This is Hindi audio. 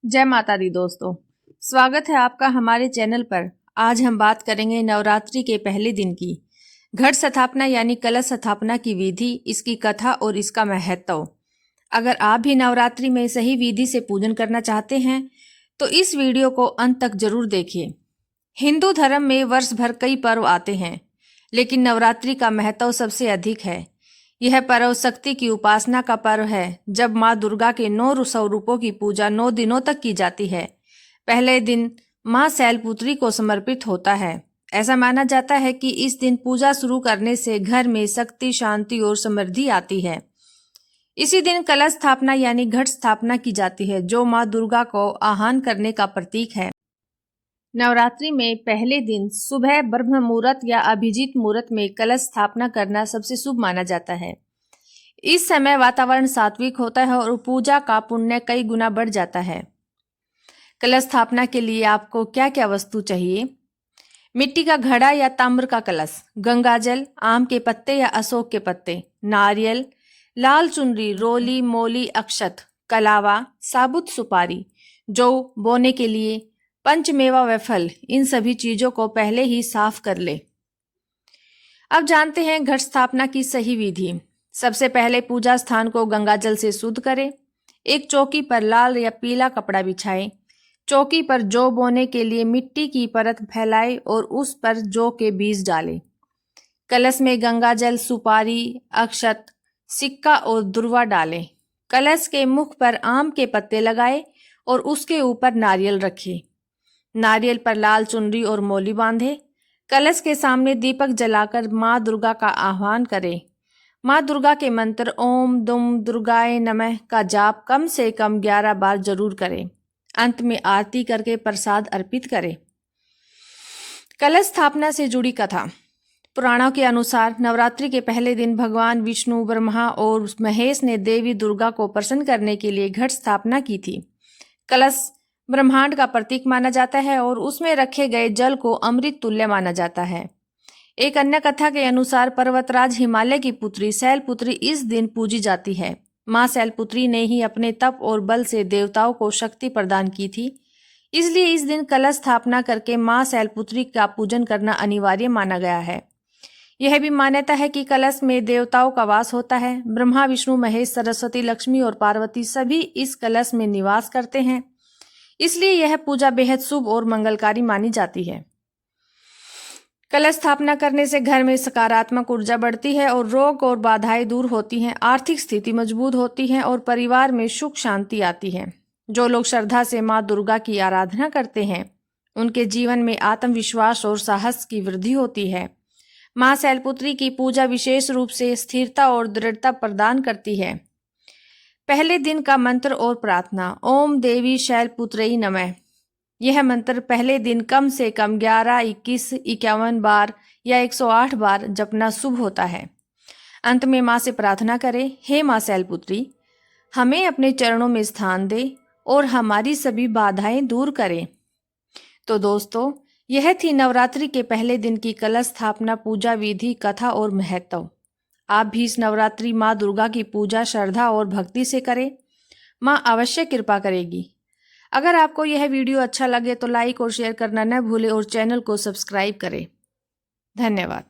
जय माता दी दोस्तों, स्वागत है आपका हमारे चैनल पर। आज हम बात करेंगे नवरात्रि के पहले दिन की घट स्थापना यानी कलश स्थापना की विधि, इसकी कथा और इसका महत्व। अगर आप भी नवरात्रि में सही विधि से पूजन करना चाहते हैं तो इस वीडियो को अंत तक जरूर देखिए। हिंदू धर्म में वर्ष भर कई पर्व आते हैं, लेकिन नवरात्रि का महत्व सबसे अधिक है। यह पर्व शक्ति की उपासना का पर्व है, जब माँ दुर्गा के 9 स्वरूपों की पूजा 9 दिनों तक की जाती है। पहले दिन माँ शैलपुत्री को समर्पित होता है। ऐसा माना जाता है कि इस दिन पूजा शुरू करने से घर में शक्ति, शांति और समृद्धि आती है। इसी दिन कलश स्थापना यानी घट स्थापना की जाती है, जो माँ दुर्गा को आह्वान करने का प्रतीक है। नवरात्रि में पहले दिन सुबह ब्रह्म मुहूर्त या अभिजीत मुहूर्त में कलश स्थापना करना सबसे शुभ माना जाता है। इस समय वातावरण सात्विक होता है और पूजा का पुण्य कई गुना बढ़ जाता है। कलश स्थापना के लिए आपको क्या क्या वस्तु चाहिए? मिट्टी का घड़ा या ताम्र का कलश, गंगाजल, आम के पत्ते या अशोक के पत्ते, नारियल, लाल चुनरी, रोली, मोली, अक्षत, कलावा, साबुत सुपारी, जौ बोने के लिए, पंचमेवा व फल। इन सभी चीजों को पहले ही साफ कर ले। अब जानते हैं घट स्थापना की सही विधि। सबसे पहले पूजा स्थान को गंगाजल से शुद्ध करें। एक चौकी पर लाल या पीला कपड़ा बिछाएं। चौकी पर जौ बोने के लिए मिट्टी की परत फैलाएं और उस पर जौ के बीज डालें। कलश में गंगाजल, सुपारी, अक्षत, सिक्का और दुर्वा डालें। कलश के मुख पर आम के पत्ते लगाएं और उसके ऊपर नारियल रखें। नारियल पर लाल चुनरी और मोली बांधे। कलश के सामने दीपक जलाकर माँ दुर्गा का आह्वान करें। माँ दुर्गा के मंत्र ओम दुम दुर्गाए नमः का जाप कम से कम 11 बार जरूर करें। अंत में आरती करके प्रसाद अर्पित करें। कलश स्थापना से जुड़ी कथा। पुराणों के अनुसार नवरात्रि के पहले दिन भगवान विष्णु, ब्रह्मा और महेश ने देवी दुर्गा को प्रसन्न करने के लिए घट स्थापना की थी। कलश ब्रह्मांड का प्रतीक माना जाता है और उसमें रखे गए जल को अमृत तुल्य माना जाता है। एक अन्य कथा के अनुसार पर्वतराज हिमालय की पुत्री शैलपुत्री इस दिन पूजी जाती है। माँ शैलपुत्री ने ही अपने तप और बल से देवताओं को शक्ति प्रदान की थी, इसलिए इस दिन कलश स्थापना करके माँ शैलपुत्री का पूजन करना अनिवार्य माना गया है। यह भी मान्यता है कि कलश में देवताओं का वास होता है। ब्रह्मा, विष्णु, महेश, सरस्वती, लक्ष्मी और पार्वती सभी इस कलश में निवास करते हैं, इसलिए यह पूजा बेहद शुभ और मंगलकारी मानी जाती है। कलश स्थापना करने से घर में सकारात्मक ऊर्जा बढ़ती है और रोग और बाधाएं दूर होती हैं, आर्थिक स्थिति मजबूत होती है और परिवार में सुख शांति आती है। जो लोग श्रद्धा से माँ दुर्गा की आराधना करते हैं, उनके जीवन में आत्मविश्वास और साहस की वृद्धि होती है। माँ शैलपुत्री की पूजा विशेष रूप से स्थिरता और दृढ़ता प्रदान करती है। पहले दिन का मंत्र और प्रार्थना। ओम देवी शैलपुत्रई नमः। यह मंत्र पहले दिन कम से कम 11, 21, 51 बार या 108 बार जपना शुभ होता है। अंत में माँ से प्रार्थना करें, हे माँ शैलपुत्री, हमें अपने चरणों में स्थान दे और हमारी सभी बाधाएं दूर करें। तो दोस्तों, यह थी नवरात्रि के पहले दिन की कलश स्थापना पूजा विधि, कथा और महत्व। आप भी इस नवरात्रि माँ दुर्गा की पूजा श्रद्धा और भक्ति से करें। माँ अवश्य कृपा करेगी। अगर आपको यह वीडियो अच्छा लगे तो लाइक और शेयर करना न भूलें और चैनल को सब्सक्राइब करें। धन्यवाद।